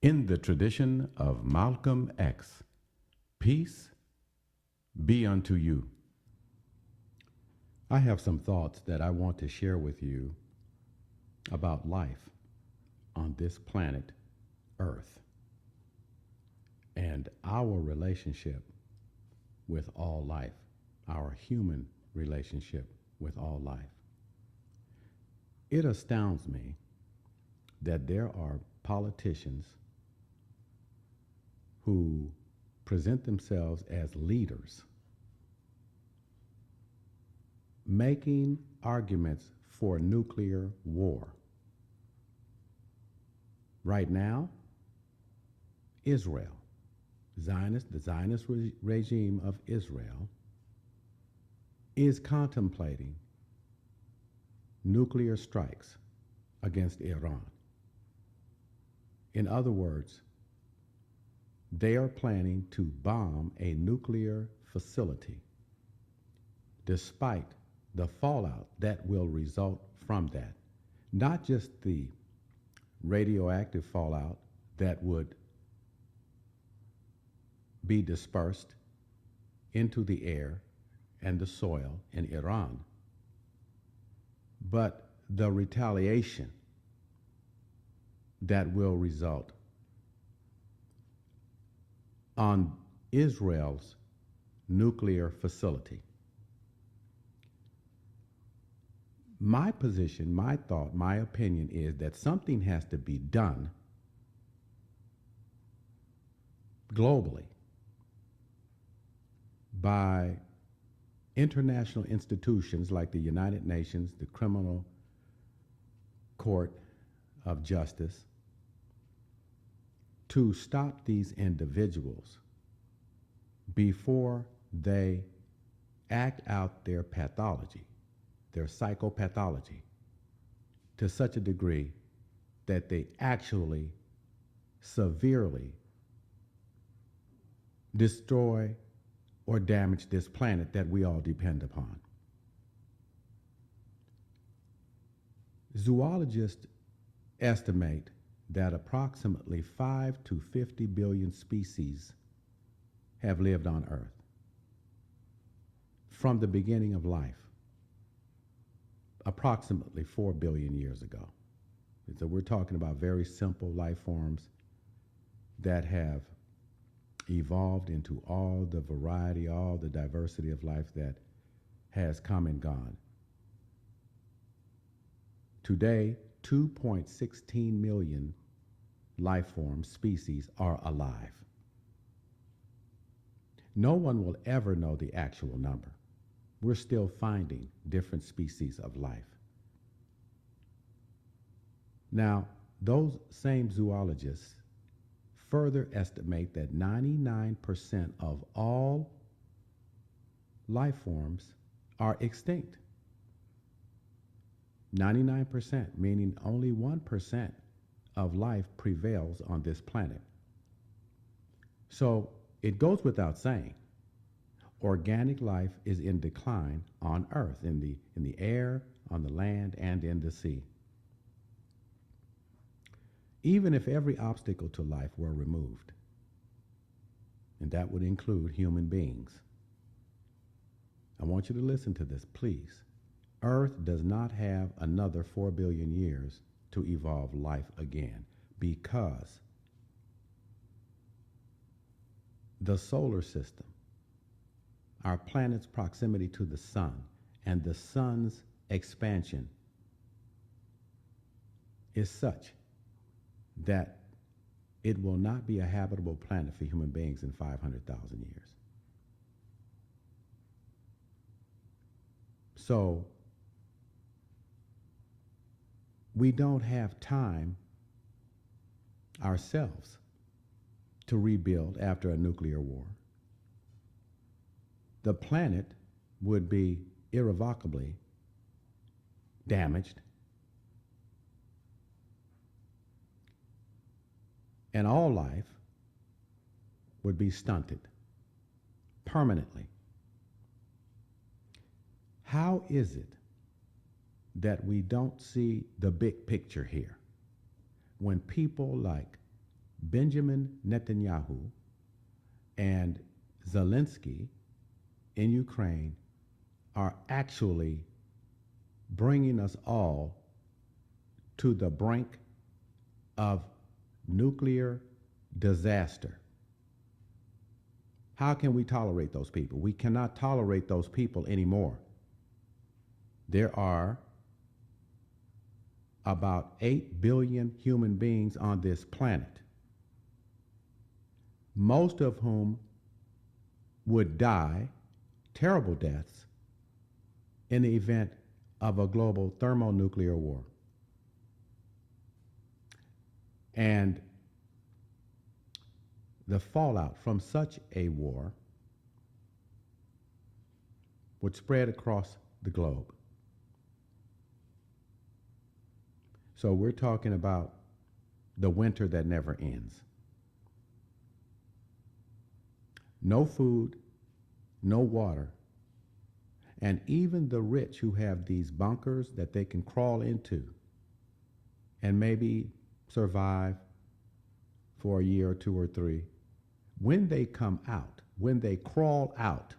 In the tradition of Malcolm X, peace be unto you. I have some thoughts that I want to share with you about life on this planet Earth and our relationship with all life, our human relationship with all life. It astounds me that there are politicians who present themselves as leaders, making arguments for nuclear war. Right now, Israel, the Zionist regime of Israel, is contemplating nuclear strikes against Iran. In other words, they are planning to bomb a nuclear facility, despite the fallout that will result from that. Not just the radioactive fallout that would be dispersed into the air and the soil in Iran, but the retaliation that will result on Israel's nuclear facility. My position, my thought, my opinion is that something has to be done globally by international institutions like the United Nations, the Criminal Court of Justice, to stop these individuals before they act out their pathology, their psychopathology, to such a degree that they actually severely destroy or damage this planet that we all depend upon. Zoologists estimate that approximately 5 to 50 billion species have lived on Earth from the beginning of life, approximately 4 billion years ago. So we're talking about very simple life forms that have evolved into all the variety, all the diversity of life that has come and gone. Today, 2.16 million life forms, species, are alive. No one will ever know the actual number. We're still finding different species of life. Now, those same zoologists further estimate that 99% of all life forms are extinct. 99%, meaning only 1% of life prevails on this planet. So it goes without saying, organic life is in decline on Earth, in the air, on the land, and in the sea. Even if every obstacle to life were removed, and that would include human beings. I want you to listen to this, please. Earth does not have another 4 billion years to evolve life again, because the solar system, our planet's proximity to the sun, and the sun's expansion is such that it will not be a habitable planet for human beings in 500,000 years. So we don't have time ourselves to rebuild after a nuclear war. The planet would be irrevocably damaged, and all life would be stunted permanently. How is it that we don't see the big picture here when people like Benjamin Netanyahu and Zelensky in Ukraine are actually bringing us all to the brink of nuclear disaster. How can we tolerate those people? We cannot tolerate those people anymore. There are about 8 billion human beings on this planet, most of whom would die terrible deaths in the event of a global thermonuclear war. And the fallout from such a war would spread across the globe. So we're talking about the winter that never ends. No food, no water, and even the rich who have these bunkers that they can crawl into and maybe survive for a year or 2 or 3, when they come out, when they crawl out,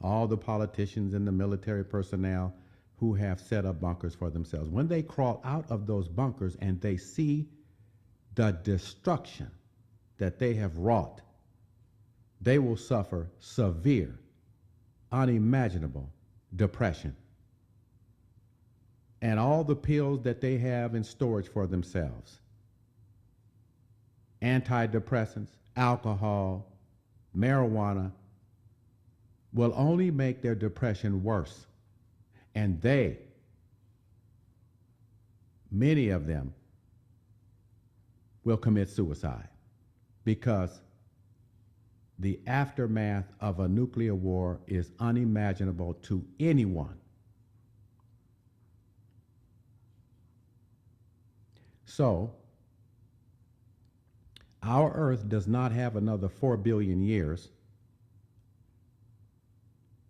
all the politicians and the military personnel who have set up bunkers for themselves, when they crawl out of those bunkers and they see the destruction that they have wrought, they will suffer severe, unimaginable depression. And all the pills that they have in storage for themselves, antidepressants, alcohol, marijuana, will only make their depression worse. And they, many of them, will commit suicide because the aftermath of a nuclear war is unimaginable to anyone. So, our Earth does not have another 4 billion years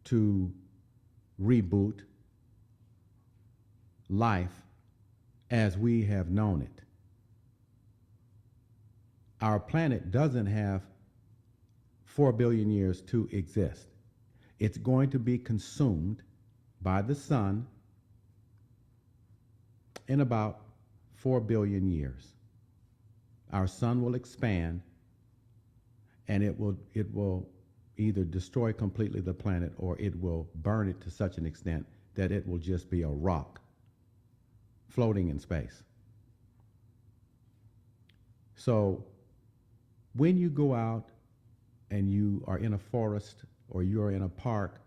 to reboot life as we have known it. Our planet doesn't have 4 billion years to exist. It's going to be consumed by the sun in about 4 billion years. Our sun will expand, and it will either destroy completely the planet or it will burn it to such an extent that it will just be a rock floating in space. So when you go out and you are in a forest or you're in a park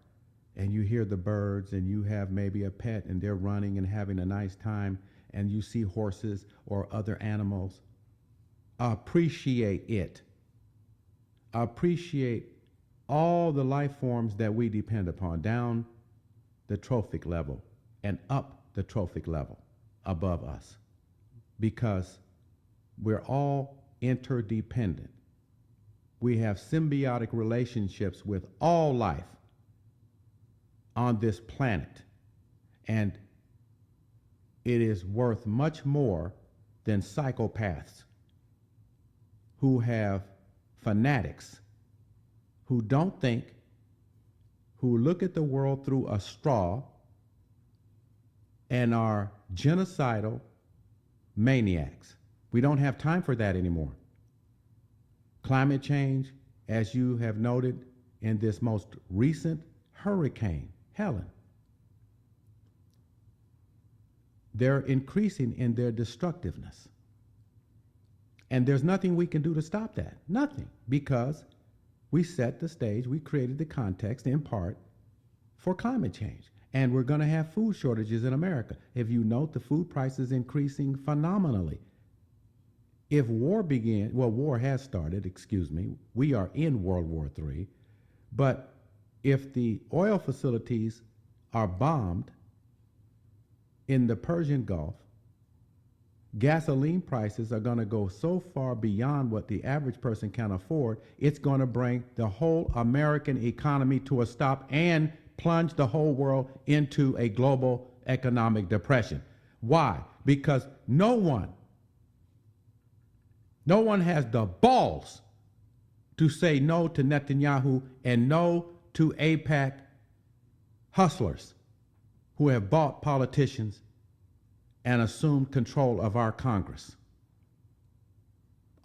and you hear the birds and you have maybe a pet and they're running and having a nice time and you see horses or other animals, appreciate it. Appreciate all the life forms that we depend upon down the trophic level and up the trophic level above us, because we're all interdependent. We have symbiotic relationships with all life on this planet, and it is worth much more than psychopaths who have fanatics who don't think, who look at the world through a straw and are genocidal maniacs. We don't have time for that anymore. Climate change, as you have noted in this most recent hurricane, Helen, they're increasing in their destructiveness. And there's nothing we can do to stop that. Nothing. Because we set the stage, we created the context in part for climate change. And we're going to have food shortages in America. If you note, the food price is increasing phenomenally. If war began, well, war has started, excuse me. We are in World War III. But if the oil facilities are bombed in the Persian Gulf, gasoline prices are going to go so far beyond what the average person can afford, it's going to bring the whole American economy to a stop and plunge the whole world into a global economic depression. Why? Because no one No one has the balls to say no to Netanyahu and no to AIPAC hustlers who have bought politicians and assumed control of our Congress.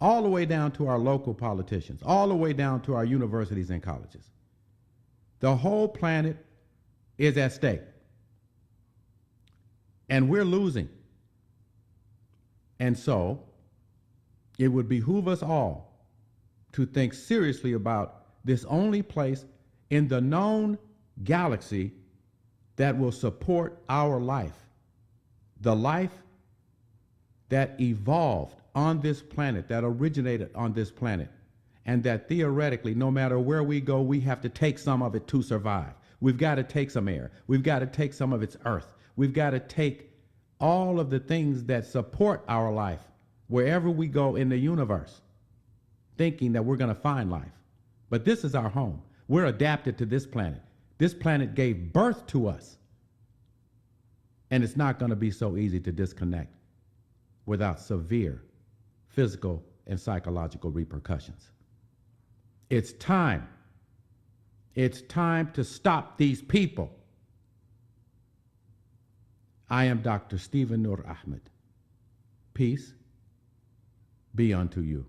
All the way down to our local politicians, all the way down to our universities and colleges. The whole planet is at stake. And we're losing. And so, it would behoove us all to think seriously about this only place in the known galaxy that will support our life. The life that evolved on this planet, that originated on this planet, and that theoretically, no matter where we go, we have to take some of it to survive. We've got to take some air. We've got to take some of its earth. We've got to take all of the things that support our life wherever we go in the universe, thinking that we're going to find life. But this is our home. We're adapted to this planet. This planet gave birth to us. And it's not going to be so easy to disconnect without severe physical and psychological repercussions. It's time. It's time to stop these people. I am Dr. Stephen Nur Ahmed. Peace be unto you.